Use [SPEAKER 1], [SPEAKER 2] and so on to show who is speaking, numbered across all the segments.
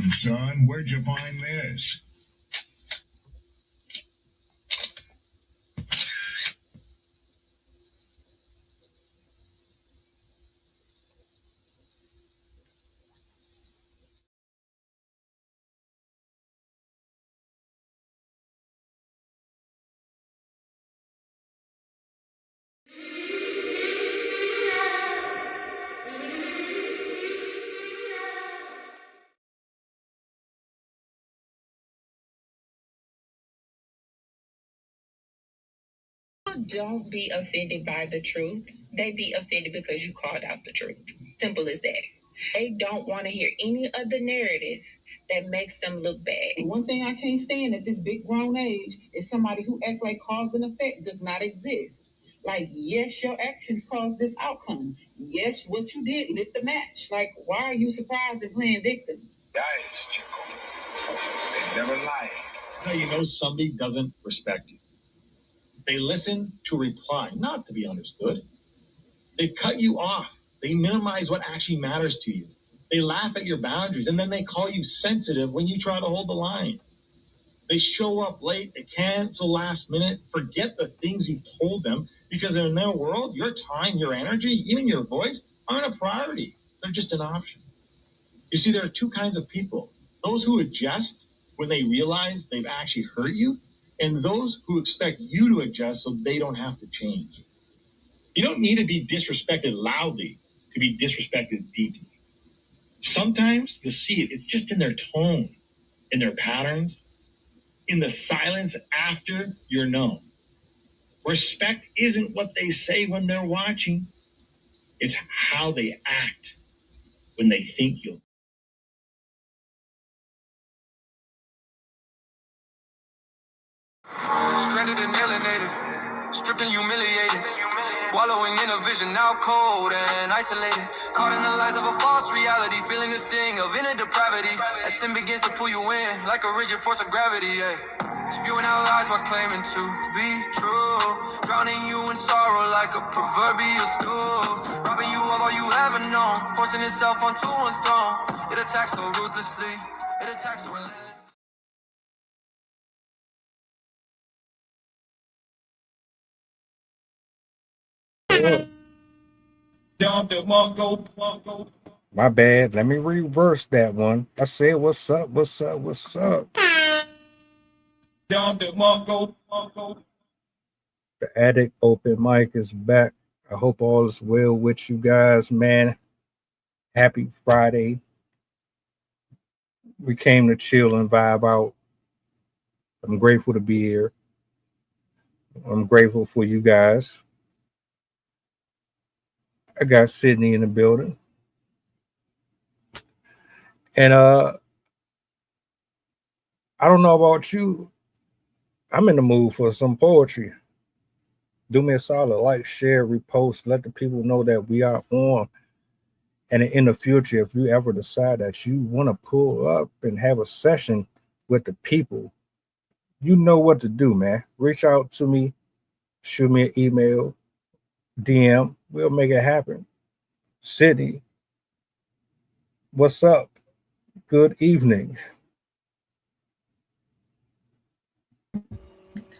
[SPEAKER 1] Son, where'd you find this?
[SPEAKER 2] Don't be offended by the truth. They be offended because you called out the truth. Simple as that. They don't want to hear any other narrative that makes them look bad.
[SPEAKER 3] One thing I can't stand at this big grown age is somebody who acts like cause and effect does not exist. Like, yes, your actions caused this outcome. Yes, what you did lit the match. Like, why are you surprised and playing victim?
[SPEAKER 1] Guys, Chico. They never lie.
[SPEAKER 4] That's how you know somebody doesn't respect you. They listen to reply, not to be understood. They cut you off. They minimize what actually matters to you. They laugh at your boundaries, and then they call you sensitive when you try to hold the line. They show up late. They cancel last minute. Forget the things you've told them, because in their world, your time, your energy, even your voice aren't a priority. They're just an option. You see, there are two kinds of people. Those who adjust when they realize they've actually hurt you, and those who expect you to adjust so they don't have to change. You don't need to be disrespected loudly to be disrespected deeply. Sometimes you'll see it. It's just in their tone, in their patterns, in the silence after you're known. Respect isn't what they say when they're watching. It's how they act when they think you'll.
[SPEAKER 5] Stranded and alienated, stripped and humiliated, wallowing in a vision now cold and isolated, caught in the lies of a false reality, feeling the sting of inner depravity, as sin begins to pull you in like a rigid force of gravity, spewing out lies while claiming to be true, drowning you in sorrow like a proverbial stool, robbing you of all you ever known, forcing itself onto one's throne. It attacks so ruthlessly, it attacks so relentlessly.
[SPEAKER 6] My bad. Let me reverse that one. I said, what's up? What's up? What's up? The Attic Open Mic is back. I hope all is well with you guys, man. Happy Friday. We came to chill and vibe out. I'm grateful to be here. I'm grateful for you guys. I got Sydney in the building. And I don't know about you. I'm in the mood for some poetry. Do me a solid, like, share, repost, let the people know that we are on. And in the future, if you ever decide that you want to pull up and have a session with the people, you know what to do, man. Reach out to me, shoot me an email, DM. We'll make it happen. Sydney, what's up? Good evening.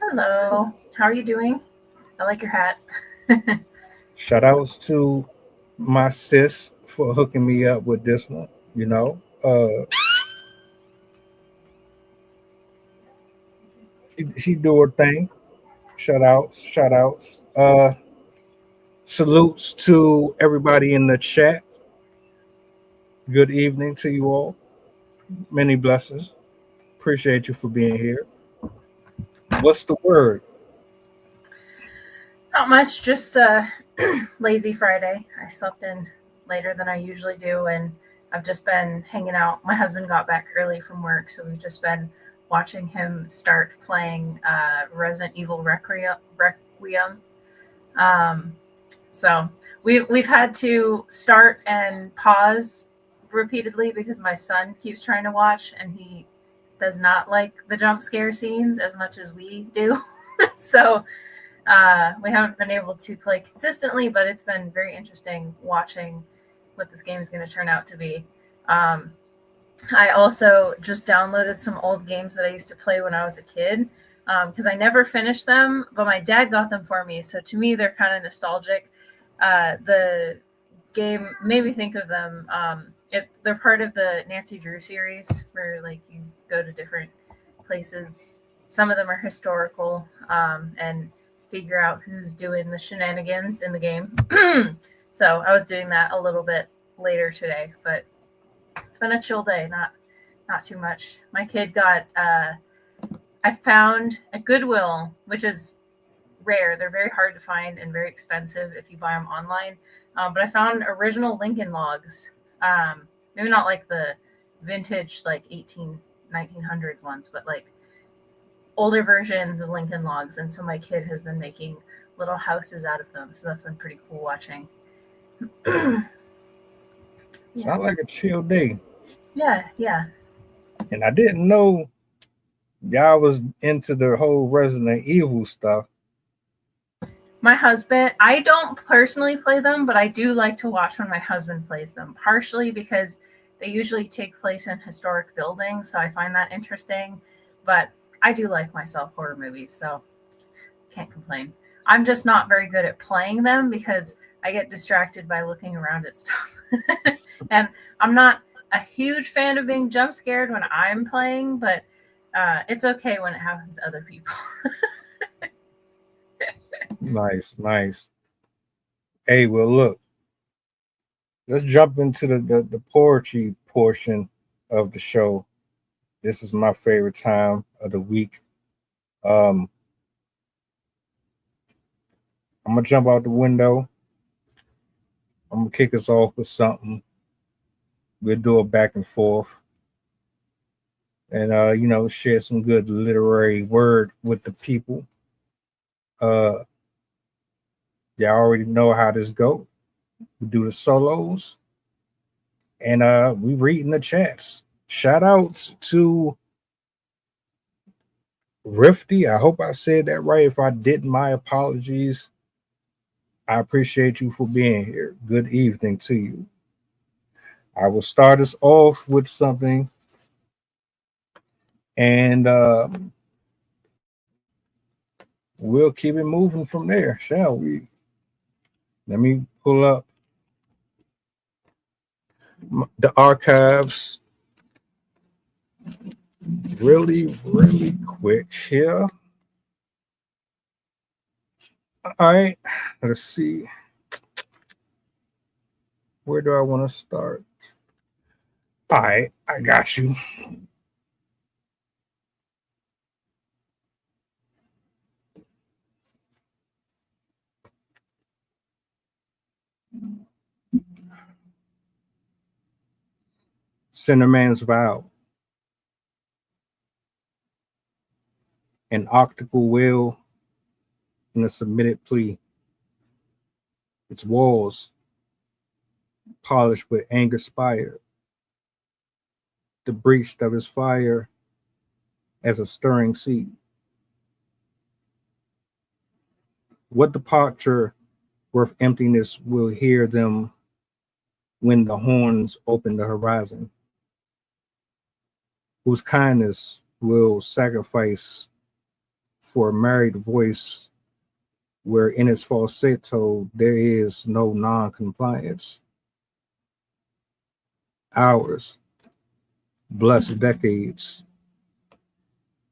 [SPEAKER 7] Hello. How are you doing? I like your hat.
[SPEAKER 6] Shout outs to my sis for hooking me up with this one. You know, she do her thing. Shout outs, shout outs. Salutes to everybody in the chat. Good evening to you all. Many blessings. Appreciate you for being here. What's the word?
[SPEAKER 7] Not much, just lazy Friday. I slept in later than I usually do, and I've just been hanging out. My husband got back early from work, so we've just been watching him start playing Resident Evil Requiem. So we've had to start and pause repeatedly because my son keeps trying to watch, and he does not like the jump scare scenes as much as we do. So we haven't been able to play consistently, but it's been very interesting watching what this game is going to turn out to be. I also just downloaded some old games that I used to play when I was a kid, because I never finished them, but my dad got them for me. So to me, they're kind of nostalgic. The game made me think of them. They're part of the Nancy Drew series, where like you go to different places. Some of them are historical, and figure out who's doing the shenanigans in the game. So I was doing that a little bit later today, but it's been a chill day, not too much. My kid got I found at Goodwill, which is rare. They're very hard to find and very expensive if you buy them online. But I found original Lincoln logs. Maybe not like the vintage like 1900s ones, but like older versions of Lincoln logs. And so my kid has been making little houses out of them. So that's been pretty cool watching.
[SPEAKER 6] Sound like a chill day.
[SPEAKER 7] Yeah.
[SPEAKER 6] And I didn't know y'all was into the whole Resident Evil stuff.
[SPEAKER 7] My husband, I don't personally play them, but I do like to watch when my husband plays them, partially because they usually take place in historic buildings, so I find that interesting. But I do like myself horror movies, so can't complain. I'm just not very good at playing them because I get distracted by looking around at stuff. And I'm not a huge fan of being jump scared when I'm playing, but it's okay when it happens to other people.
[SPEAKER 6] Nice. Hey, well, look, let's jump into the poetry portion of the show. This is my favorite time of the week. I'm gonna jump out the window. I'm gonna kick us off with something. We'll do a back and forth, and share some good literary word with the people. Y'all already know how this go. We do the solos, and we read in the chats. Shout out to Rifty. I hope I said that right. If I didn't, my apologies. I appreciate you for being here. Good evening to you. I will start us off with something, and we'll keep it moving from there, shall we? Let me pull up the archives really quick here. All right, let's see. Where do I want to start? All right, I got you. Sinnerman's Vow. An octagal will in a submitted plea. Its walls polished with anger spire. The breach of his fire as a stirring sea. What departure worth emptiness will hear them when the horns open the horizon? Whose kindness will sacrifice for a married voice where in its falsetto there is no non-compliance? Hours, blessed decades,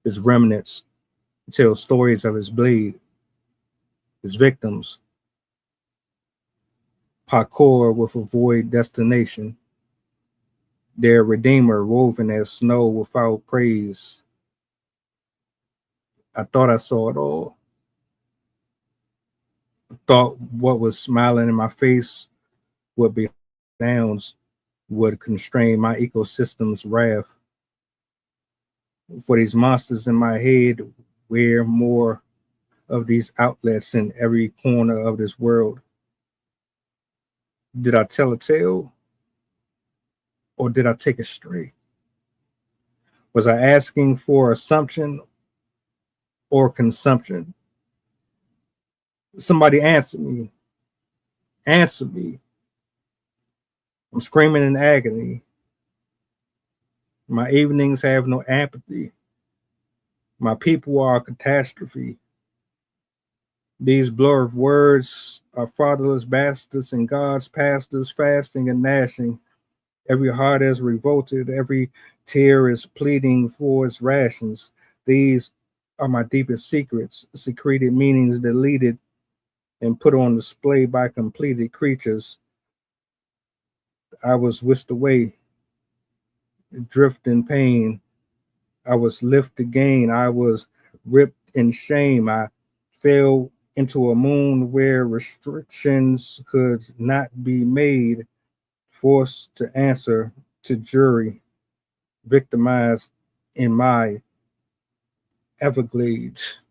[SPEAKER 6] his remnants tell stories of his blade, his victims, parkour with a void destination, their redeemer woven as snow without praise. I thought I saw it all. Thought what was smiling in my face would be sounds would constrain my ecosystem's wrath. For these monsters in my head, where more of these outlets in every corner of this world. Did I tell a tale? Or did I take it straight? Was I asking for assumption or consumption? Somebody answer me. Answer me. I'm screaming in agony. My evenings have no apathy. My people are a catastrophe. These blurred words are fatherless bastards and God's pastors fasting and gnashing. Every heart is revolted, every tear is pleading for its rations. These are my deepest secrets, secreted meanings deleted and put on display by completed creatures. I was whisked away, drift in pain. I was lifted again. I was ripped in shame. I fell into a moon where restrictions could not be made, forced to answer to jury, victimized in my Everglades.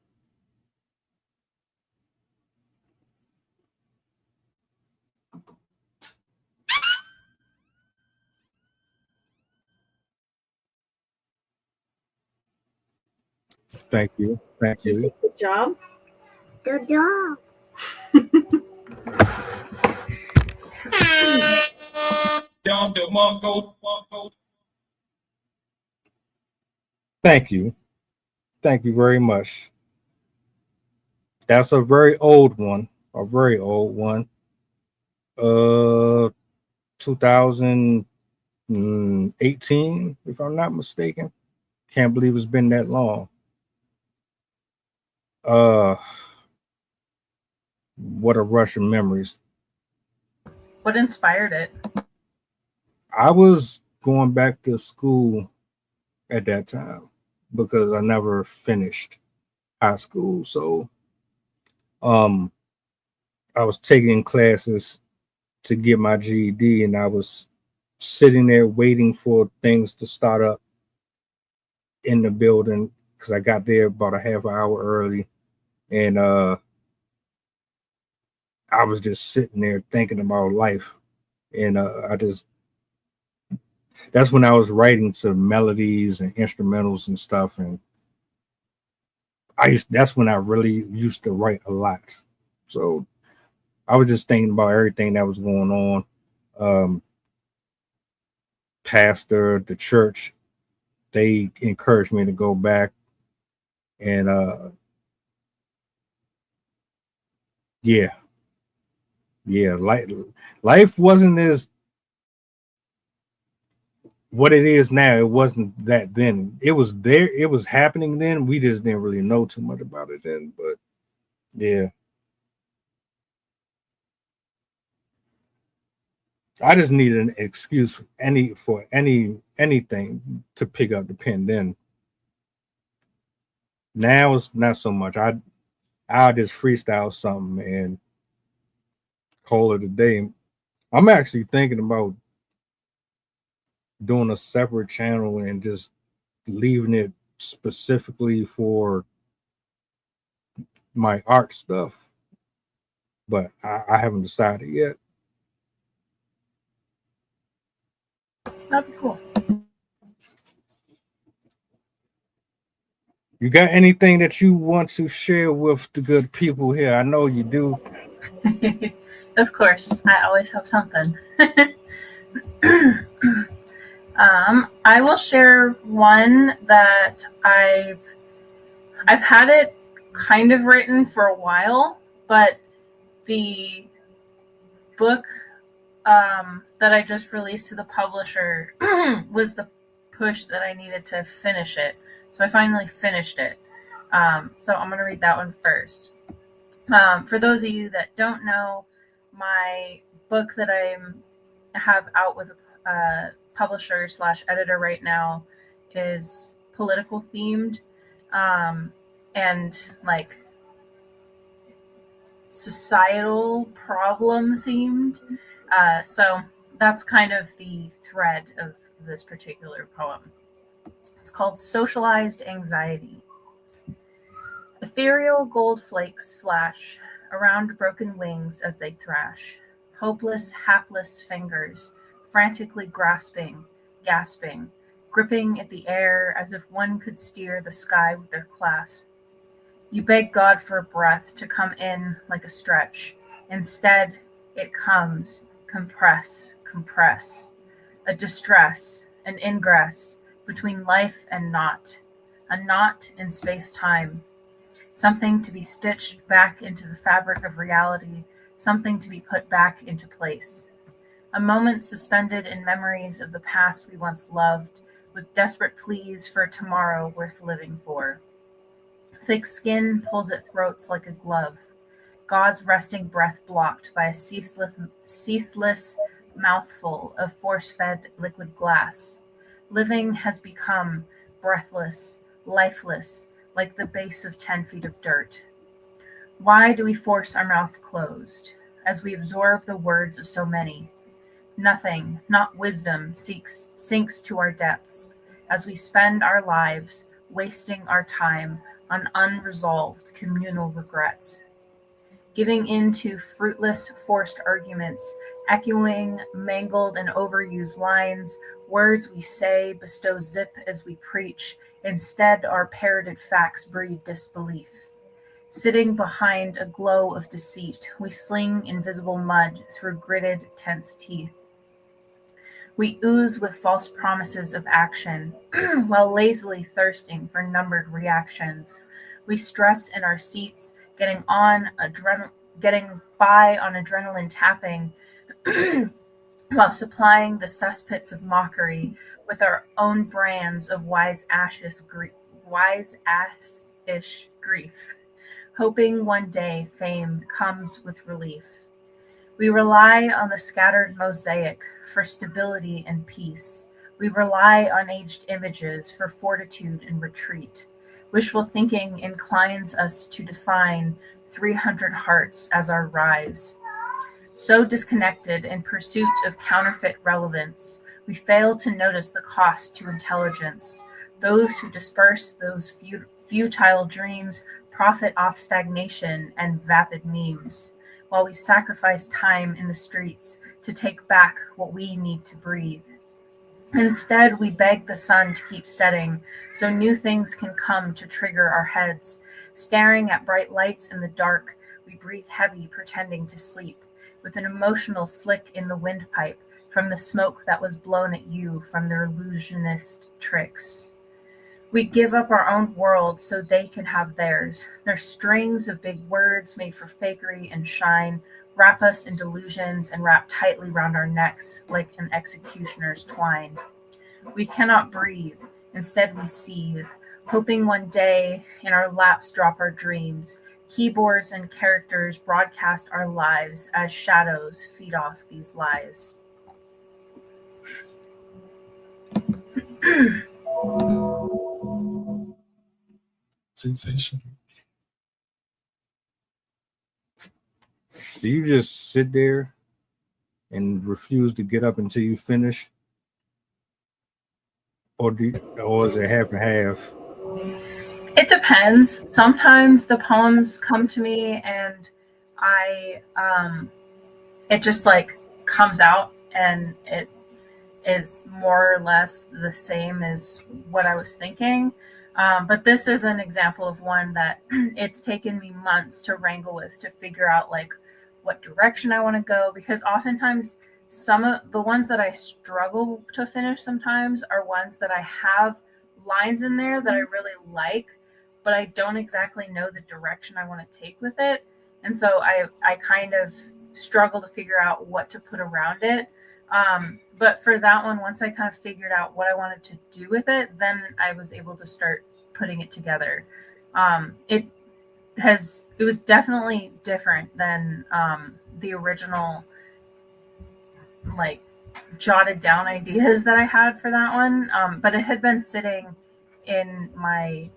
[SPEAKER 6] Thank you. Thank
[SPEAKER 7] Did you say
[SPEAKER 6] you.
[SPEAKER 7] good job?
[SPEAKER 8] Good job.
[SPEAKER 6] Thank you. Thank you very much. That's a very old one. A very old one. 2018, if I'm not mistaken. Can't believe it's been that long. Uh, what a rush of memories.
[SPEAKER 7] What inspired it?
[SPEAKER 6] I was going back to school at that time because I never finished high school. So um I was taking classes to get my GED and I was sitting there waiting for things to start up in the building because I got there about a half hour early and I was just sitting there thinking about life and that's when I was writing to melodies and instrumentals and stuff and that's when I really used to write a lot. So I was just thinking about everything that was going on. Um, Pastor, the church, they encouraged me to go back, and yeah, yeah, life wasn't as what it is now. It wasn't that then. It was there. It was happening then. We just didn't really know too much about it then. But yeah, I just needed an excuse for anything to pick up the pen then. Now it's not so much. I'll just freestyle something and call it a day. I'm actually thinking about doing a separate channel and just leaving it specifically for my art stuff, but I haven't decided yet.
[SPEAKER 7] That'd be cool.
[SPEAKER 6] You got anything that you want to share with the good people here? I know you do.
[SPEAKER 7] Of course, I always have something. I will share one that I've had it kind of written for a while, but the book that I just released to the publisher was the push that I needed to finish it. So I finally finished it. So I'm going to read that one first. For those of you that don't know, my book that I have out with a publisher / editor right now is political themed and like societal problem themed. So that's kind of the thread of this particular poem. It's called Socialized Anxiety. Ethereal gold flakes flash around broken wings as they thrash. Hopeless, hapless fingers, frantically grasping, gasping, gripping at the air as if one could steer the sky with their clasp. You beg God for a breath to come in like a stretch. Instead, it comes, compress, compress. A distress, an ingress, between life and not, a knot in space-time, something to be stitched back into the fabric of reality, something to be put back into place. A moment suspended in memories of the past we once loved, with desperate pleas for a tomorrow worth living for. Thick skin pulls at throats like a glove, God's resting breath blocked by a ceaseless mouthful of force-fed liquid glass. Living has become breathless, lifeless, like the base of 10 feet of dirt. Why do we force our mouth closed, as we absorb the words of so many? Nothing, not wisdom, sinks to our depths, as we spend our lives wasting our time on unresolved communal regrets. Giving in to fruitless, forced arguments, echoing mangled and overused lines, words we say bestow zip as we preach, instead our parroted facts breed disbelief. Sitting behind a glow of deceit, we sling invisible mud through gritted, tense teeth. We ooze with false promises of action, while lazily thirsting for numbered reactions. We stress in our seats, getting by on adrenaline tapping, while supplying the cesspits of mockery with our own brands of wise-ass-ish grief, hoping one day fame comes with relief. We rely on the scattered mosaic for stability and peace. We rely on aged images for fortitude and retreat. Wishful thinking inclines us to define 300 hearts as our rise. So disconnected in pursuit of counterfeit relevance, we fail to notice the cost to intelligence. Those who disperse those futile dreams profit off stagnation and vapid memes, while we sacrifice time in the streets to take back what we need to breathe. Instead, we beg the sun to keep setting so new things can come to trigger our heads. Staring at bright lights in the dark, we breathe heavy, pretending to sleep, with an emotional slick in the windpipe from the smoke that was blown at you from their illusionist tricks. We give up our own world so they can have theirs. Their strings of big words made for fakery and shine wrap us in delusions and wrap tightly round our necks like an executioner's twine. We cannot breathe. Instead, we seethe, hoping one day in our laps drop our dreams. Keyboards and characters broadcast our lives as shadows feed off these lies.
[SPEAKER 9] Sensational.
[SPEAKER 6] Do you just sit there and refuse to get up until you finish? Or is it half and half?
[SPEAKER 7] It depends. Sometimes the poems come to me and it just like comes out and it is more or less the same as what I was thinking. But this is an example of one that it's taken me months to wrangle with, to figure out like what direction I want to go, because oftentimes some of the ones that I struggle to finish sometimes are ones that I have lines in there that I really like, but I don't exactly know the direction I want to take with it. And so I kind of struggle to figure out what to put around it. But for that one, once I kind of figured out what I wanted to do with it, then I was able to start putting it together. It was definitely different than the original, like, jotted down ideas that I had for that one. But it had been sitting in my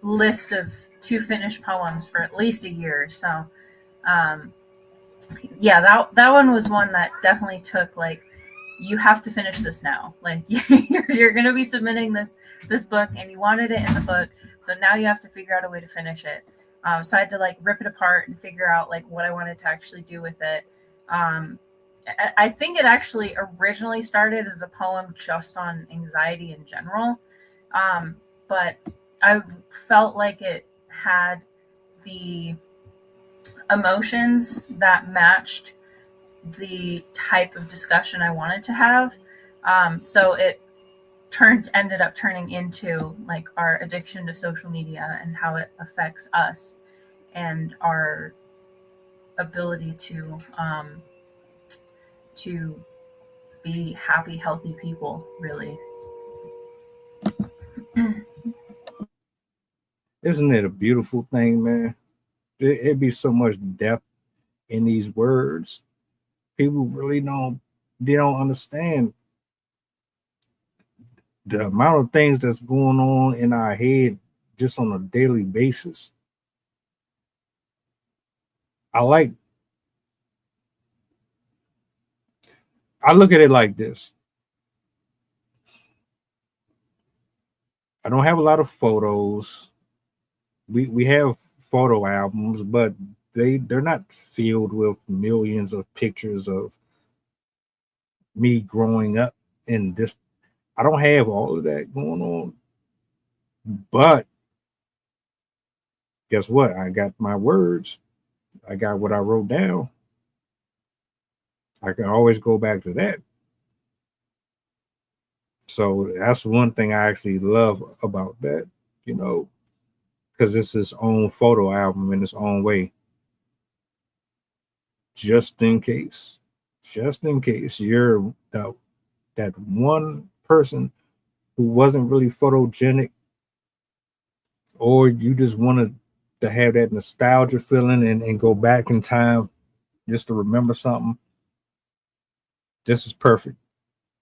[SPEAKER 7] list of to finish poems for at least a year. So yeah, that one was one that definitely took, like, you have to finish this now. Like, you're going to be submitting this book and you wanted it in the book. So now you have to figure out a way to finish it. So I had to like rip it apart and figure out like what I wanted to actually do with it. I think it actually originally started as a poem just on anxiety in general. But I felt like it had the emotions that matched the type of discussion I wanted to have. So it ended up turning into like our addiction to social media and how it affects us and our ability to be happy, healthy people, really.
[SPEAKER 6] Isn't it a beautiful thing, man? It'd be so much depth in these words. People really don't understand the amount of things that's going on in our head just on a daily basis. I look at it like this. I don't have a lot of photos. We have photo albums, but they're not filled with millions of pictures of me growing up in this. I don't have all of that going on. But guess what? I got my words. I got what I wrote down. I can always go back to that. So that's one thing I actually love about that, because it's his own photo album in its own way. Just in case you're that one person who wasn't really photogenic, or you just wanted to have that nostalgia feeling and go back in time just to remember something, this is perfect.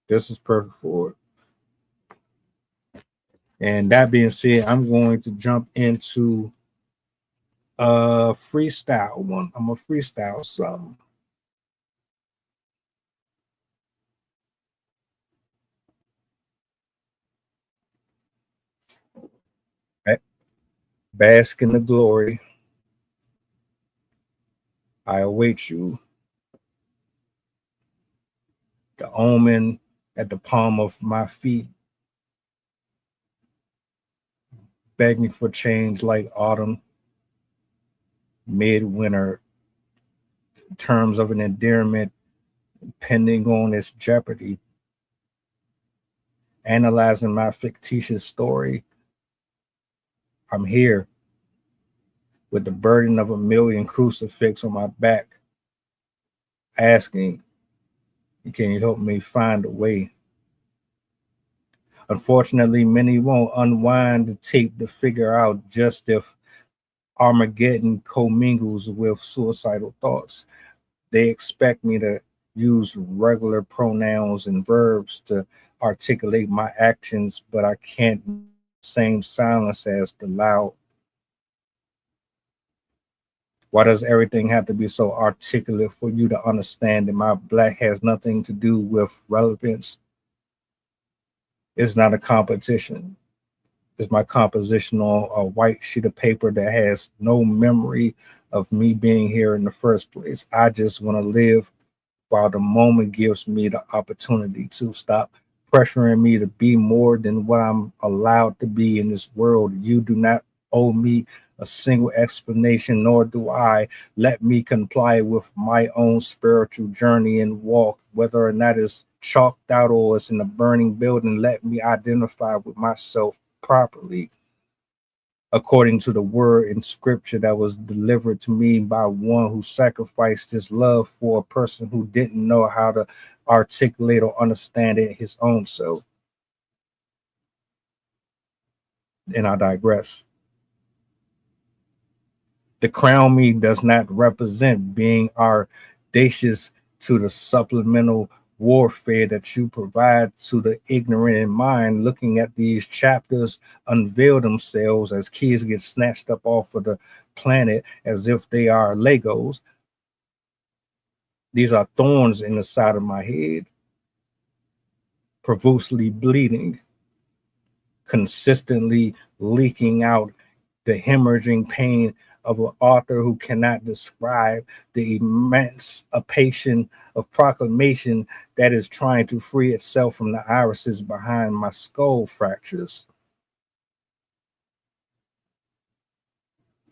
[SPEAKER 6] This is perfect for it. And that being said, I'm going to jump into a freestyle one. I'm a freestyle something. Bask in the glory. I await you. The omen at the palm of my feet, begging for change like autumn, midwinter, terms of an endearment pending on its jeopardy, analyzing my fictitious story. I'm here with the burden of 1,000,000 crucifix on my back, asking, can you help me find a way? Unfortunately, many won't unwind the tape to figure out just if Armageddon commingles with suicidal thoughts. They expect me to use regular pronouns and verbs to articulate my actions, but I can't same silence as the loud. Why does everything have to be so articulate for you to understand that my black has nothing to do with relevance? It's not a competition. It's my composition on a white sheet of paper that has no memory of me being here in the first place. I just want to live while the moment gives me the opportunity to. Stop pressuring me to be more than what I'm allowed to be in this world. You do not owe me a single explanation, nor do I. Let me comply with my own spiritual journey and walk, whether or not it's chalked out or it's in a burning building. Let me identify with myself properly, according to the word in scripture that was delivered to me by one who sacrificed his love for a person who didn't know how to articulate or understand it his own self. And I digress. The crown me does not represent being audacious to the supplemental warfare that you provide to the ignorant in mind. Looking at these chapters unveil themselves as kids get snatched up off of the planet as if they are Legos. These are thorns in the side of my head, profusely bleeding, consistently leaking out the hemorrhaging pain of an author who cannot describe the emancipation of proclamation that is trying to free itself from the irises behind my skull fractures.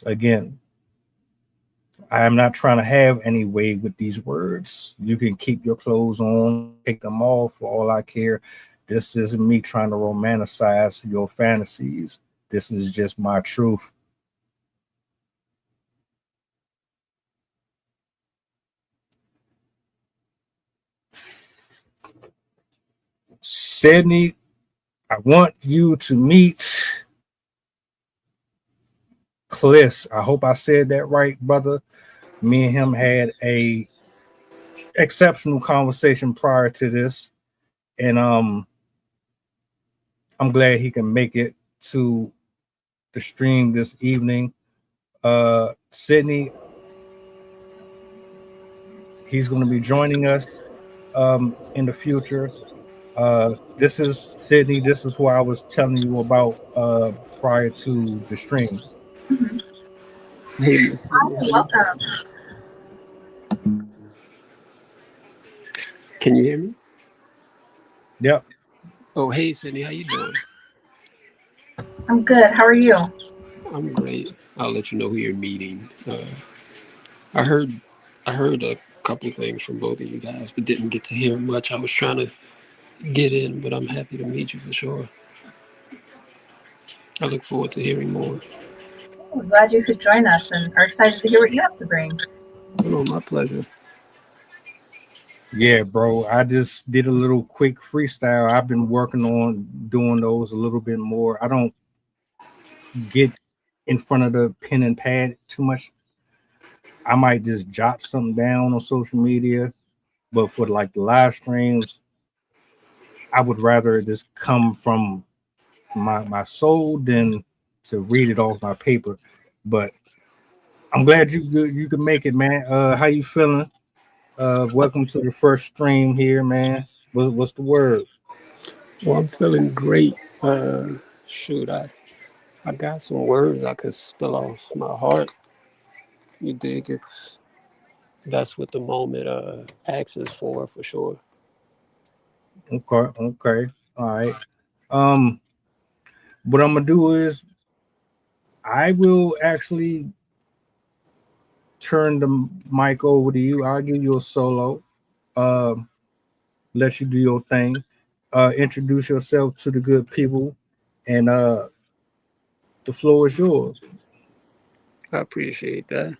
[SPEAKER 6] Again, I am not trying to have any way with these words. You can keep your clothes on, take them off for all I care. This isn't me trying to romanticize your fantasies. This is just my truth. Sydney, I want you to meet Cliss. I hope I said that right, brother. Me and him had a exceptional conversation prior to this, and I'm glad he can make it to the stream this evening. Sydney, he's going to be joining us in the future. This is Sydney. This is what I was telling you about prior to the stream.
[SPEAKER 7] Mhm.
[SPEAKER 9] Hey, Miss Cindy, how you
[SPEAKER 7] Welcome.
[SPEAKER 9] doing? Can you hear me?
[SPEAKER 6] Yep.
[SPEAKER 9] Oh, hey, Cindy, how you doing?
[SPEAKER 7] I'm good. How are you?
[SPEAKER 9] I'm great. I'll let you know who you're meeting. I heard, I heard a couple things from both of you guys, but didn't get to hear much. I was trying to get in, but I'm happy to meet you for sure. I look forward to hearing more.
[SPEAKER 7] I'm glad you could join us and are excited to hear what you have to bring.
[SPEAKER 9] Oh, my pleasure.
[SPEAKER 6] Yeah, bro. I just did a little quick freestyle. I've been working on doing those a little bit more. I don't get in front of the pen and pad too much. I might just jot something down on social media, but for like the live streams, I would rather just come from my soul than to read it off my paper. But I'm glad you could make it, man. How you feeling? Welcome to the first stream here, man. What's the word?
[SPEAKER 9] Well, I'm feeling great. Shoot, I got some words I could spill off my heart. You dig? If that's what the moment asks for sure.
[SPEAKER 6] Okay, okay, all right. Um, what I'm gonna do is I will actually turn the mic over to you. I'll give you a solo. Um, let you do your thing. Introduce yourself to the good people, and the floor is yours.
[SPEAKER 9] I appreciate that.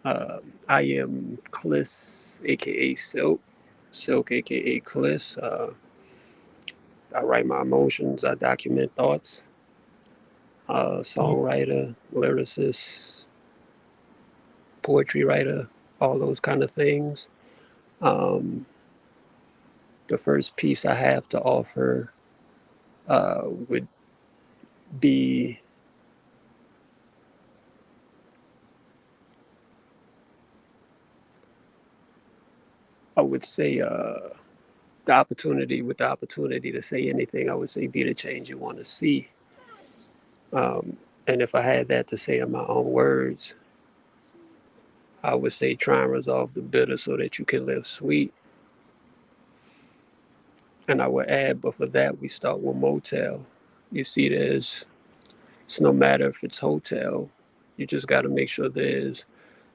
[SPEAKER 9] I am Kliss, aka Silk, Silk, aka Kliss. I write my emotions, I document thoughts. Songwriter, lyricist, poetry writer, all those kind of things. Um, the first piece I have to offer would be I would say the opportunity to say anything, I would say be the change you want to see. And if I had that to say in my own words, I would say try and resolve the bitter so that you can live sweet. And I would add, but for that, we start with motel. You see, it's no matter if it's hotel, you just got to make sure there's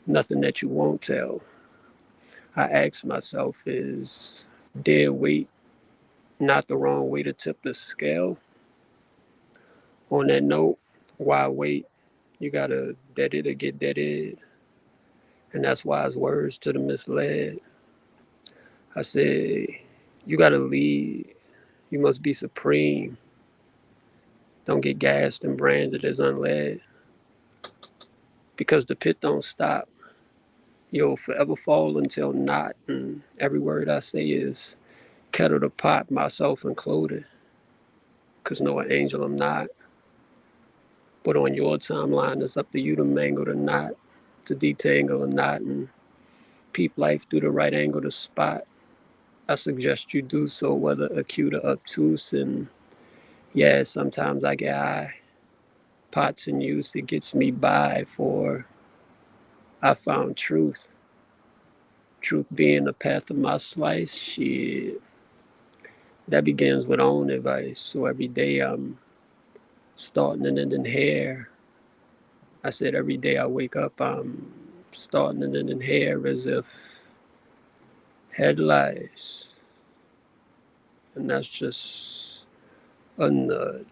[SPEAKER 9] nothing that you won't tell. I ask myself, is dead weight not the wrong way to tip the scale? On that note, why wait? You got to dead it or get deaded. And that's wise words to the misled. I say, you got to lead. You must be supreme. Don't get gassed and branded as unled because the pit don't stop. You'll forever fall until not. And every word I say is kettle to pot, myself included. Because no angel I'm not. But on your timeline, it's up to you to mangle the knot, to detangle a knot, and peep life through the right angle to spot. I suggest you do so, whether acute or obtuse. And yeah, sometimes I get high. Pots and use, it gets me by, for I found truth. Truth being the path of my slice, shit. That begins with own advice. So every day I'm starting and ending hair. I said every day I wake up, I'm starting and ending hair as if headlights. And that's just a nutshell.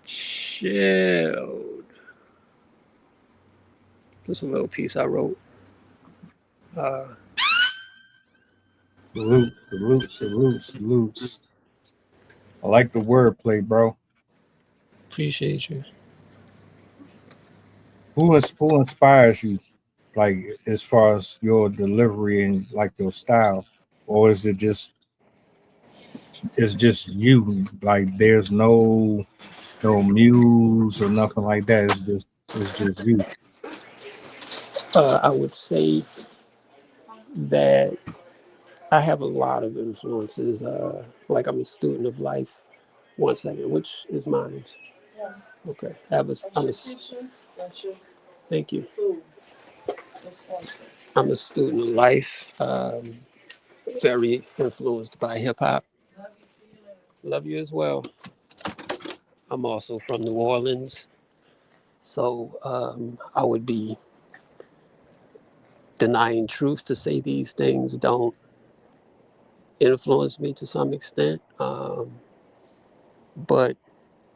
[SPEAKER 9] Just a little piece I wrote. Uh,
[SPEAKER 6] Salutes. I like the wordplay, bro.
[SPEAKER 9] Appreciate you.
[SPEAKER 6] Who inspires you, like as far as your delivery and like your style, or is it just it's just you? Like there's no muse or nothing like that. It's just you.
[SPEAKER 9] I would say that I have a lot of influences. Like I'm a student of life. One second, which is mine? Okay, thank you. I'm a student of life. Very influenced by hip hop. Love you as well. I'm also from New Orleans, so I would be denying truth to say these things don't influence me to some extent. But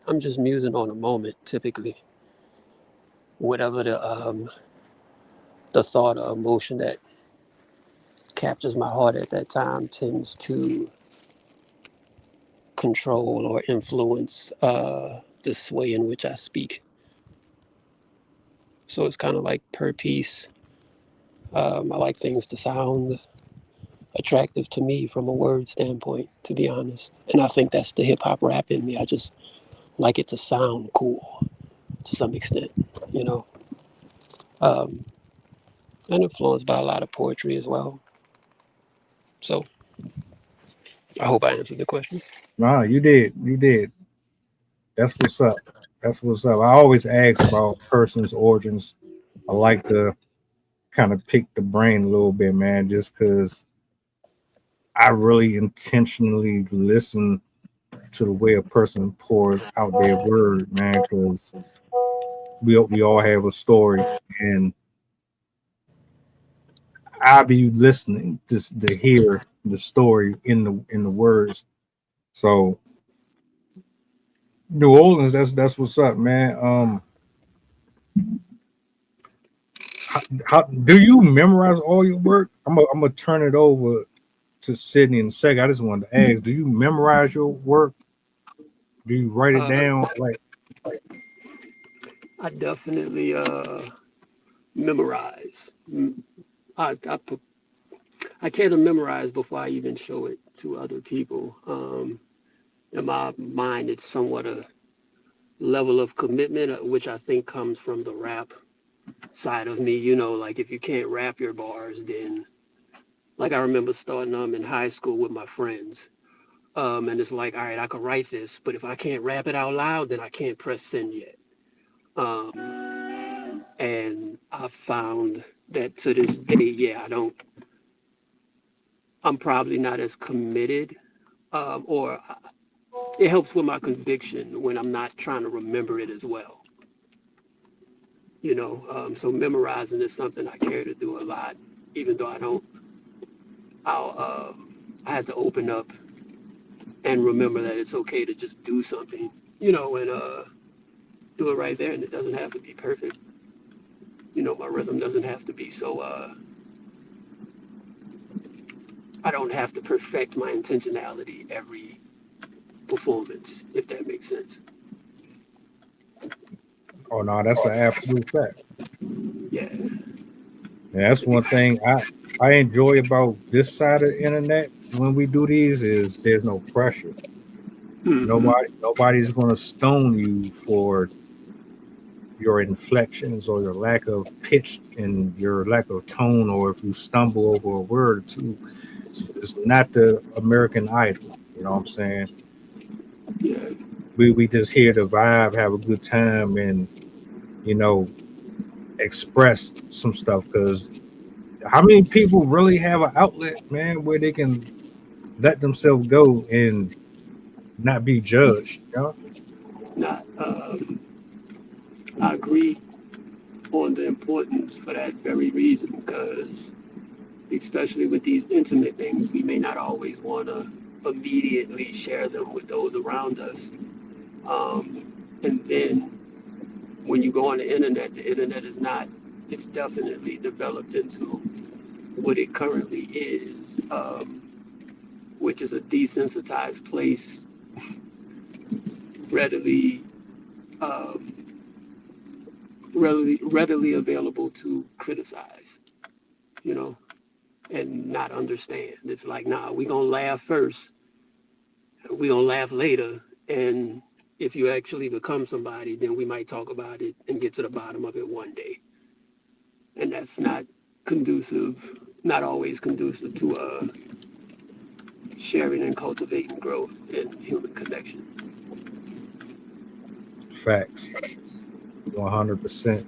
[SPEAKER 9] I'm just musing on a moment. Typically, whatever the thought or emotion that captures my heart at that time tends to control or influence the way in which I speak. So it's kind of like per piece. I like things to sound attractive to me from a word standpoint, to be honest. And I think that's the hip hop rap in me. I just like it to sound cool to some extent, you know. Um, and influenced by a lot of poetry as well. So I hope I answered the question.
[SPEAKER 6] Nah, you did. That's what's up. That's what's up. I always ask about a person's origins. I like to kind of pick the brain a little bit, man, just because I really intentionally listen to the way a person pours out their word, man, because we all have a story, and I'll be listening just to hear the story in the words. So New Orleans, that's what's up, man. How do you memorize all your work? I'm gonna turn it over to Sydney in a second. I just wanted to ask, do you memorize your work? Do you write it
[SPEAKER 9] Uh,
[SPEAKER 6] down? Like,
[SPEAKER 9] I definitely memorize. I I can't memorize before I even show it to other people. In my mind, it's somewhat a level of commitment, which I think comes from the rap side of me. You know, like if you can't rap your bars, then like I remember starting in high school with my friends. And it's like, all right, I could write this, but if I can't rap it out loud, then I can't press send yet. And I found that to this day, yeah, I'm probably not as committed, or it helps with my conviction when I'm not trying to remember it as well. You know, so memorizing is something I care to do a lot, even though I don't. I have to open up and remember that it's okay to just do something, you know, and do it right there, and it doesn't have to be perfect. You know, my rhythm doesn't have to be so. I don't have to perfect my intentionality every performance, if that makes sense.
[SPEAKER 6] oh no, that's an absolute fact.
[SPEAKER 9] Yeah.
[SPEAKER 6] And that's one thing I enjoy about this side of the internet when we do these is there's no pressure.
[SPEAKER 9] Mm-hmm.
[SPEAKER 6] Nobody's gonna stone you for your inflections or your lack of pitch and your lack of tone, or if you stumble over a word or two. It's not the American Idol. You know what I'm saying?
[SPEAKER 9] Yeah.
[SPEAKER 6] We just here to vibe, have a good time, and you know express some stuff. Because how many people really have an outlet, man, where they can let themselves go and not be judged? You know?
[SPEAKER 9] Not. I agree on the importance for that very reason, because especially with these intimate things, we may not always want to immediately share them with those around us. And then when you go on the internet is not, it's definitely developed into what it currently is, which is a desensitized place, readily, um, readily available to criticize, you know, and not understand. It's like, nah, we gonna laugh first, we gonna laugh later, and if you actually become somebody, then we might talk about it and get to the bottom of it one day. And that's not conducive, not always conducive to sharing and cultivating growth and human connection.
[SPEAKER 6] Facts. 100%.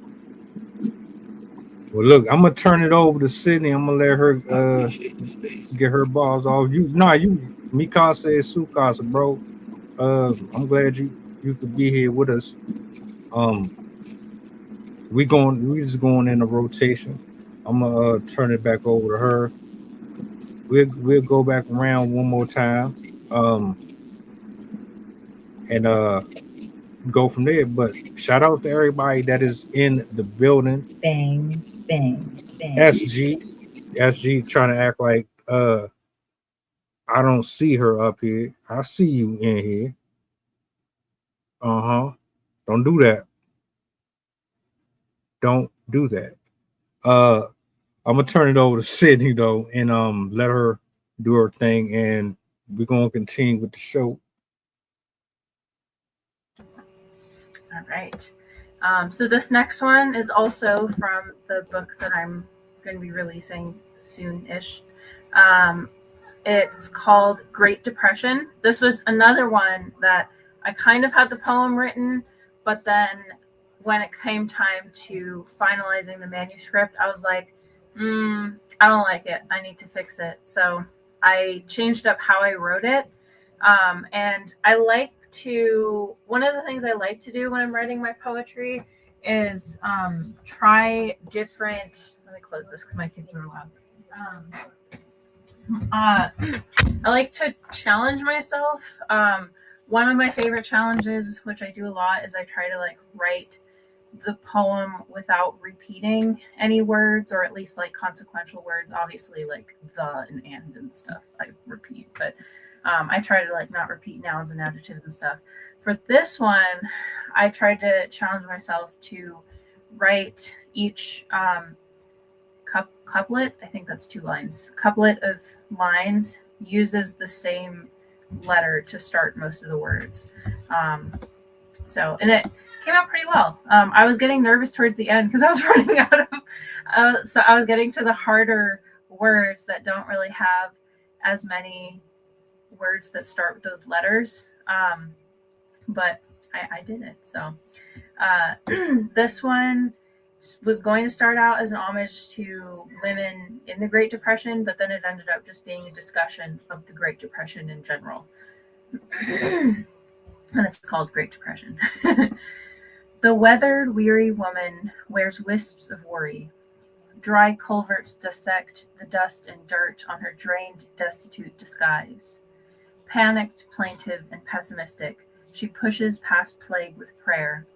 [SPEAKER 6] Well, look, I'm gonna turn it over to Sydney. I'm gonna let
[SPEAKER 9] I
[SPEAKER 6] her
[SPEAKER 9] appreciate the space.
[SPEAKER 6] get her balls off. Mikasa is Sukasa, bro. I'm glad you could be here with us. We just going in a rotation. I'm gonna turn it back over to her. We'll go back around one more time. And go from there. But shout out to everybody that is in the building.
[SPEAKER 10] Bang, bang, bang.
[SPEAKER 6] SG trying to act like I don't see her up here. I see you in here. Don't do that. Don't do that. I'm gonna turn it over to Sydney though, and let her do her thing, and we're gonna continue with the show.
[SPEAKER 7] All right. So this next one is also from the book that I'm going to be releasing soon-ish. It's called Great Depression. This was another one that I kind of had the poem written, but then when it came time to finalizing the manuscript, I was like, I don't like it. I need to fix it. So I changed up how I wrote it. And I like one of the things I like to do when I'm writing my poetry is try different. Let me close this because my kids are loud. I like to challenge myself. One of my favorite challenges, which I do a lot, is I try to write the poem without repeating any words, or at least consequential words. Obviously, the and stuff I repeat, but I try to not repeat nouns and adjectives and stuff. For this one, I tried to challenge myself to write each couplet. I think that's 2 lines. Couplet of lines uses the same letter to start most of the words. And it came out pretty well. I was getting nervous towards the end because I was running out of. So I was getting to the harder words that don't really have as many words that start with those letters, but I did it. So this one was going to start out as an homage to women in the Great Depression, but then it ended up just being a discussion of the Great Depression in general. And it's called Great Depression. The weathered, weary woman wears wisps of worry. Dry culverts dissect the dust and dirt on her drained, destitute disguise. Panicked, plaintive, and pessimistic, she pushes past plague with prayer,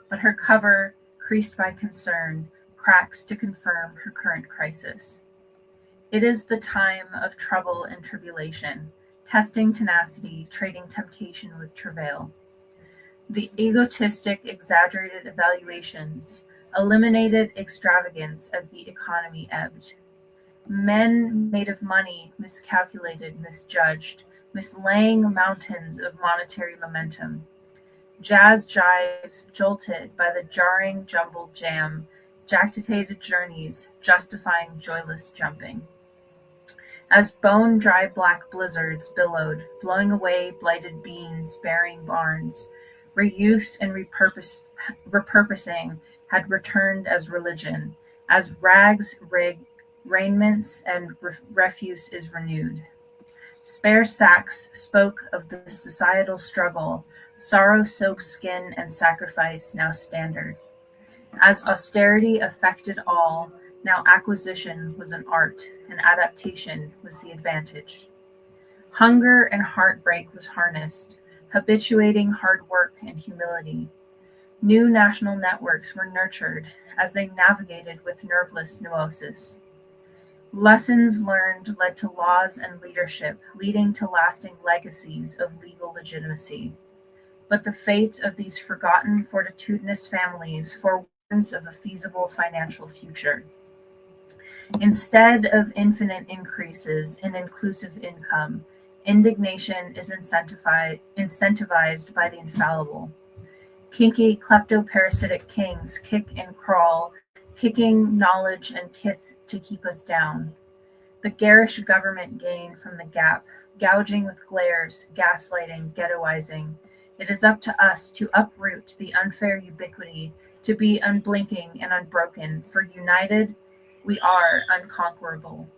[SPEAKER 7] but her cover, creased by concern, cracks to confirm her current crisis. It is the time of trouble and tribulation, testing tenacity, trading temptation with travail. The egotistic, exaggerated evaluations eliminated extravagance as the economy ebbed. Men made of money miscalculated, misjudged, mislaying mountains of monetary momentum. Jazz jives jolted by the jarring, jumbled jam, jactitated journeys justifying joyless jumping. As bone-dry black blizzards billowed, blowing away blighted beans, bearing barns, reuse and repurposing had returned as religion, as rags rig raiments and refuse is renewed. Spare sacks spoke of the societal struggle, sorrow-soaked skin and sacrifice now standard. As austerity affected all, now acquisition was an art, and adaptation was the advantage. Hunger and heartbreak was harnessed, habituating hard work and humility. New national networks were nurtured as they navigated with nerveless noosis. Lessons learned led to laws and leadership, leading to lasting legacies of legal legitimacy. But the fate of these forgotten, fortitudinous families forewarns of a feasible financial future. Instead of infinite increases in inclusive income, indignation is incentivized by the infallible. Kinky kleptoparasitic kings kick and crawl, kicking knowledge and kith to keep us down. The garish government gain from the gap, gouging with glares, gaslighting, ghettoizing. It is up to us to uproot the unfair ubiquity, to be unblinking and unbroken, for united, we are unconquerable.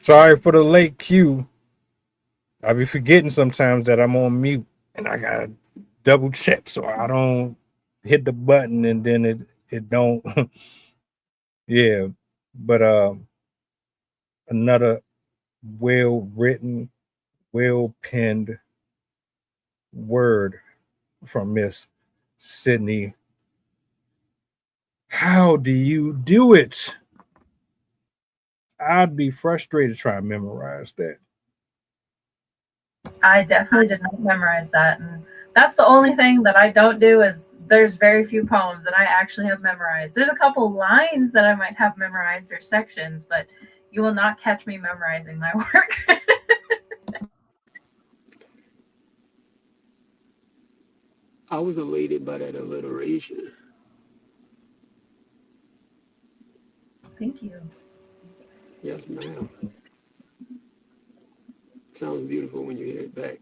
[SPEAKER 6] Sorry for the late cue. I be forgetting sometimes that I'm on mute, and I gotta double check so I don't hit the button and then it don't. Yeah, but another well written, well penned word from Miss Sydney. How do you do it? I'd be frustrated trying to memorize that.
[SPEAKER 7] I definitely did not memorize that, and that's the only thing that I don't do. Is there's very few poems that I actually have memorized. There's a couple lines that I might have memorized or sections, but you will not catch me memorizing my work.
[SPEAKER 9] I was elated by that alliteration.
[SPEAKER 7] Thank you.
[SPEAKER 9] Yes, ma'am. Sounds beautiful when you hear it back.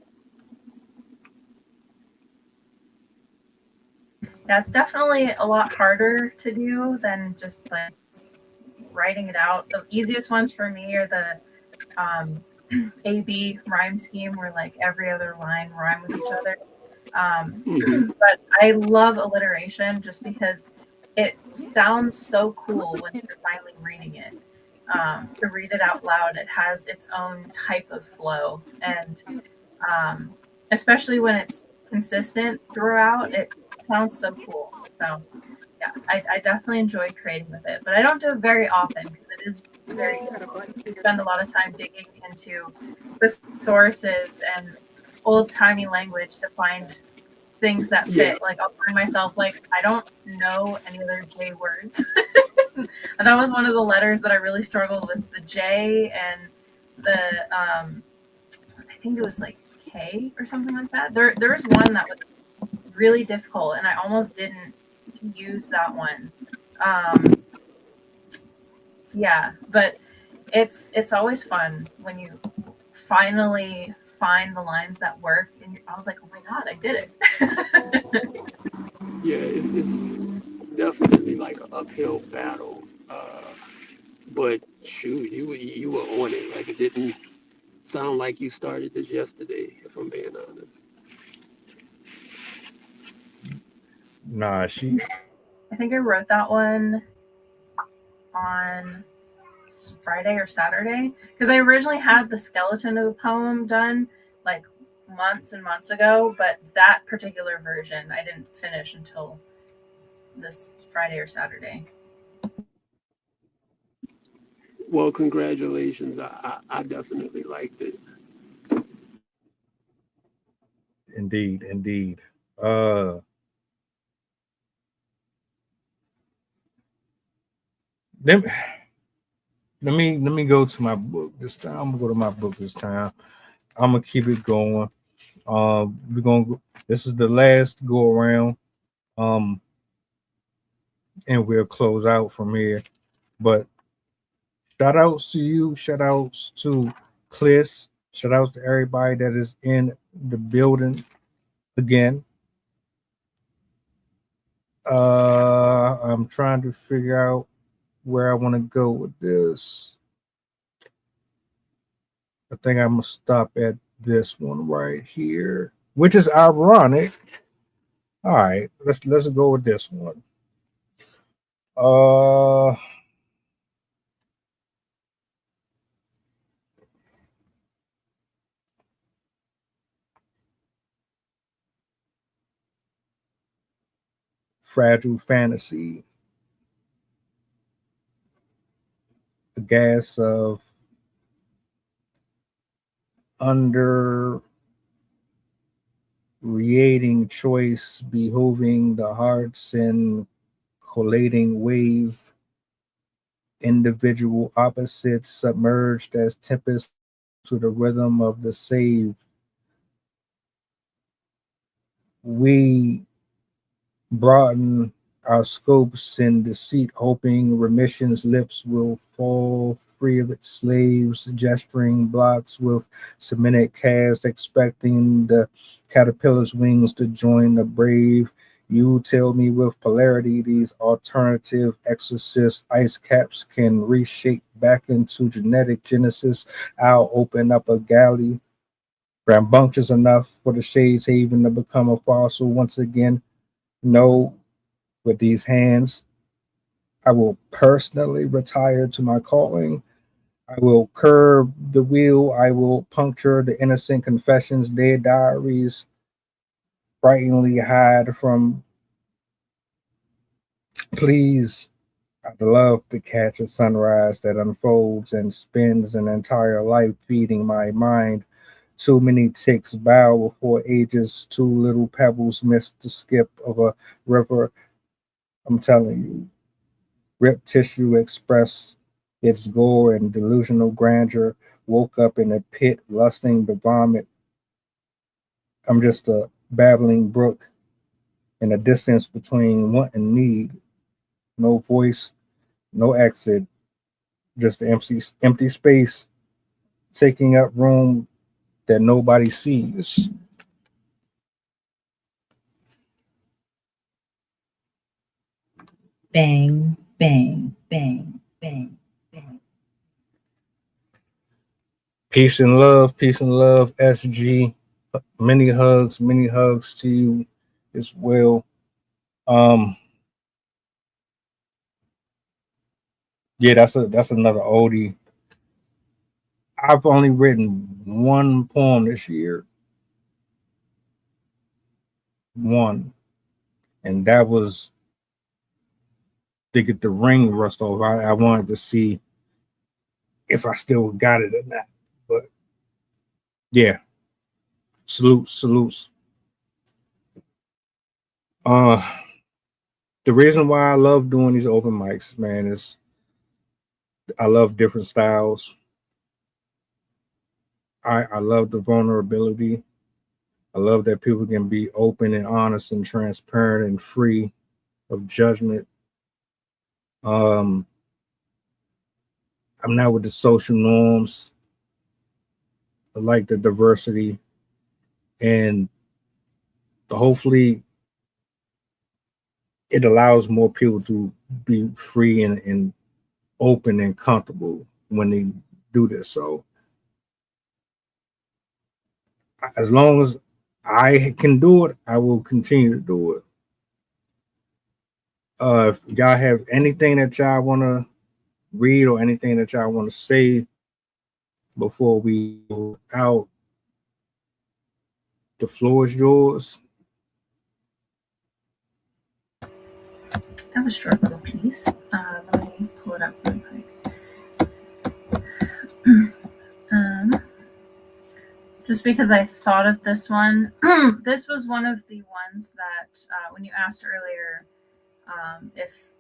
[SPEAKER 7] That's definitely a lot harder to do than just like writing it out. The easiest ones for me are the AB rhyme scheme, where like every other line rhyme with each other. But I love alliteration just because it sounds so cool when you're finally reading it. To read it out loud, it has its own type of flow, and especially when it's consistent throughout, it sounds so cool. So yeah, I definitely enjoy creating with it, but I don't do it very often because it is very difficult. You spend a lot of time digging into the sources and old timey language to find things that fit.
[SPEAKER 9] Yeah.
[SPEAKER 7] Like I'll find myself like I don't know any other J words. And that was one of the letters that I really struggled with, the J and the I think it was like K or something like that. There was one that was really difficult, and I almost didn't use that one. Yeah, but it's always fun when you finally find the lines that work, and I was like, oh my god, I did it.
[SPEAKER 9] Yeah, it's definitely like an uphill battle. But shoot, you were on it. Like it didn't sound like you started this yesterday, if I'm being honest.
[SPEAKER 6] Nah,
[SPEAKER 7] I think I wrote that one on Friday or Saturday because I originally had the skeleton of the poem done like months and months ago, but that particular version I didn't finish until this Friday or Saturday.
[SPEAKER 9] Well, congratulations. I definitely liked it.
[SPEAKER 6] indeed. Uh, let, let me go to my book this time. I'm gonna go to my book this time. I'm gonna keep it going. We're gonna. This is the last go around. Um, and we'll close out from here. But shout outs to you. Shout outs to Cliss. Shout outs to everybody that is in the building again. I'm trying to figure out where I want to go with this. I think I'm gonna stop at this one right here, which is ironic. All right, let's go with this one. Uh, Fragile Fantasy, a gas of under creating choice, behoving the hearts in collating wave, individual opposites submerged as tempest to the rhythm of the save. We broaden our scopes in deceit, hoping remission's lips will fall free of its slaves, gesturing blocks with cemented cast, expecting the caterpillar's wings to join the brave. You tell me with polarity these alternative exorcist ice caps can reshape back into genetic genesis. I'll open up a galley rambunctious enough for the shades haven to become a fossil once again. No, with these hands, I will personally retire to my calling. I will curb the wheel. I will puncture the innocent confessions, dead diaries, frighteningly hide from. Please, I'd love to catch a sunrise that unfolds and spends an entire life feeding my mind. Too many ticks bow before ages, too little pebbles miss the skip of a river. I'm telling you, ripped tissue expressed its gore and delusional grandeur, woke up in a pit, lusting to vomit. I'm just a babbling brook in a distance between want and need. No voice, no exit, just an empty space taking up room that nobody sees.
[SPEAKER 10] Bang, bang, bang, bang, bang.
[SPEAKER 6] Peace and love, SG. Many hugs to you as well. Um, yeah, that's another oldie. I've only written one poem this year. One. And that was to get the ring rust off. I wanted to see if I still got it or not. But yeah, salutes. Uh, the reason why I love doing these open mics, man, is I love different styles. I love the vulnerability. I love that people can be open and honest and transparent and free of judgment. Um, I'm not with the social norms. I like the diversity and hopefully it allows more people to be free and open and comfortable when they do this. So as long as I can do it, I will continue to do it. If y'all have anything that y'all want to read or anything that y'all want to say before we go out, the floor is yours.
[SPEAKER 7] I have a short little piece. Let me pull it up really quick. Just because I thought of this one. This was one of the ones that when you asked earlier if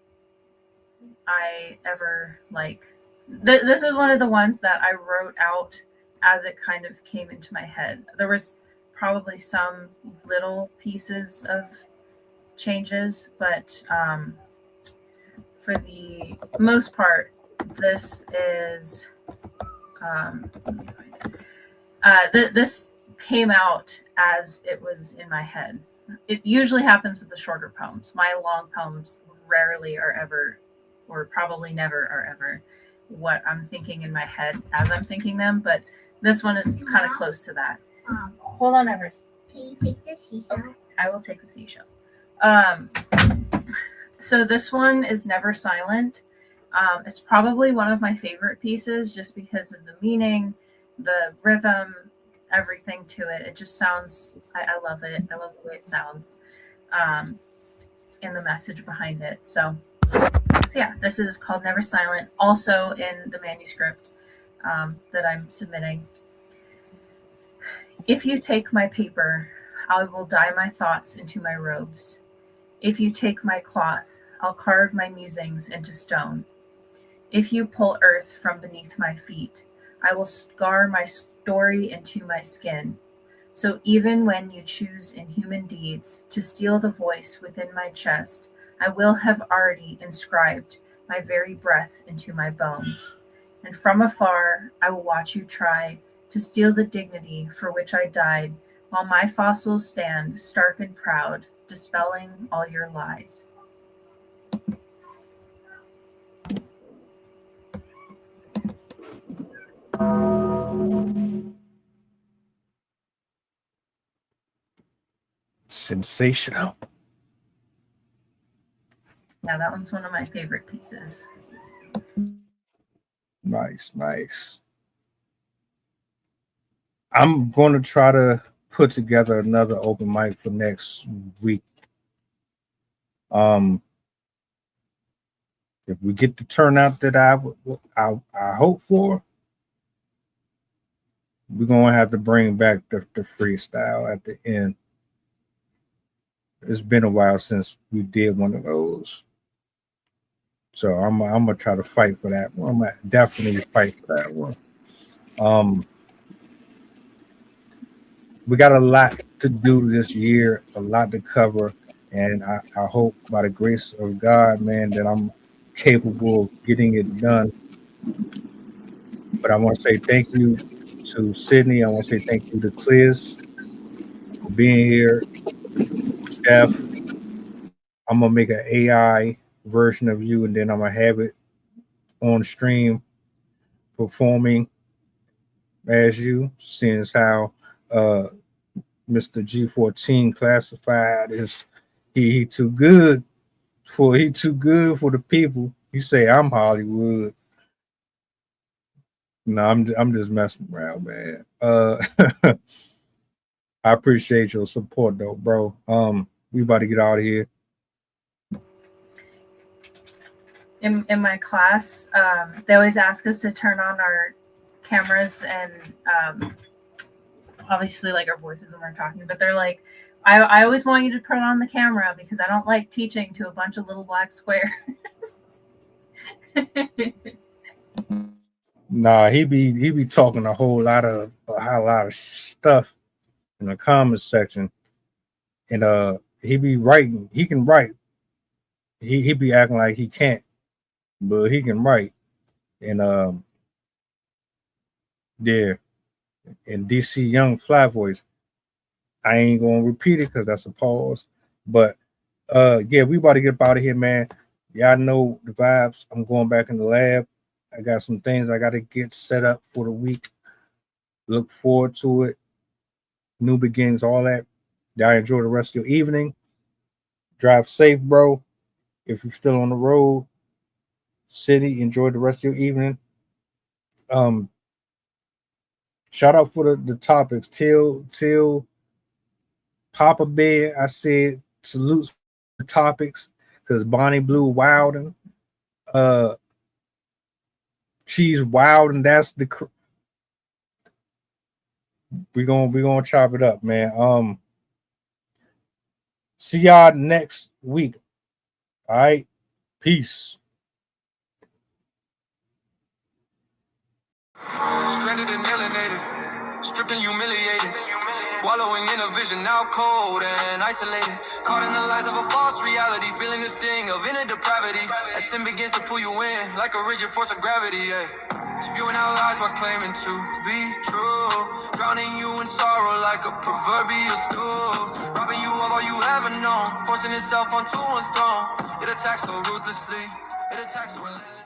[SPEAKER 7] I ever this is one of the ones that I wrote out as it kind of came into my head. There was probably some little pieces of changes, but for the most part, this is let me find it. This came out as it was in my head. It usually happens with the shorter poems. My long poems rarely are ever, or probably never are ever, what I'm thinking in my head as I'm thinking them, but this one is kind of close to that. Hold on, Everest.
[SPEAKER 8] Can you take the seashell?
[SPEAKER 7] Okay, I will take the seashell. So this one is Never Silent. It's probably one of my favorite pieces just because of the meaning, the rhythm, everything to it. It just sounds, I love it. I love the way it sounds, and the message behind it. So yeah, this is called Never Silent, also in the manuscript that I'm submitting. If you take my paper, I will dye my thoughts into my robes. If you take my cloth, I'll carve my musings into stone. If you pull earth from beneath my feet, I will scar my story into my skin. So even when you choose in human deeds to steal the voice within my chest, I will have already inscribed my very breath into my bones. And from afar, I will watch you try to steal the dignity for which I died, while my fossils stand stark and proud, dispelling all your lies.
[SPEAKER 6] Sensational.
[SPEAKER 7] Yeah, that one's one of my favorite pieces.
[SPEAKER 6] Nice, nice. I'm going to try to put together another open mic for next week. If we get the turnout that I hope for, we're gonna have to bring back the freestyle at the end. It's been a while since we did one of those, so I'm gonna try to fight for that one. I'm gonna definitely fight for that one. We got a lot to do this year, a lot to cover, and I hope by the grace of God, man, that I'm capable of getting it done. But I want to say thank you to Sydney. I want to say thank you to Cliz for being here. Steph, I'm gonna make an AI version of you, and then I'm gonna have it on stream performing as you, since how Mr. G14 classified as he too good for the people. You say I'm Hollywood. No, I'm just messing around, man. I appreciate your support though, bro. We about to get out of here.
[SPEAKER 7] In my class, they always ask us to turn on our cameras and obviously like our voices when we're talking, but they're like, I always want you to turn on the camera because I don't like teaching to a bunch of little black squares.
[SPEAKER 6] Nah, he be talking a whole lot of stuff in the comments section, and he be writing. He can write. He be acting like he can't, but he can write. And yeah, and DC Young Fly Voice. I ain't gonna repeat it because that's a pause. But yeah, we about to get out of here, man. Y'all know the vibes. I'm going back in the lab. I got some things I got to get set up for the week. Look forward to it. New beginnings, all that. Y'all enjoy the rest of your evening. Drive safe, bro. If you're still on the road, city, enjoy the rest of your evening. Shout out for the topics. Till Papa Bear, I said salutes the topics because Bonnie Blue wilding. She's wild, and that's the we're gonna chop it up, man. See y'all next week. All right, peace.
[SPEAKER 5] Stranded and alienated, stripped and humiliated, wallowing in a vision now cold and isolated, caught in the lies of a false reality, feeling the sting of inner depravity as sin begins to pull you in like a rigid force of gravity, yeah. Spewing out lies while claiming to be true, drowning you in sorrow like a proverbial stew, robbing you of all you ever known, forcing itself onto one's throne. It attacks so ruthlessly, it attacks so relentlessly.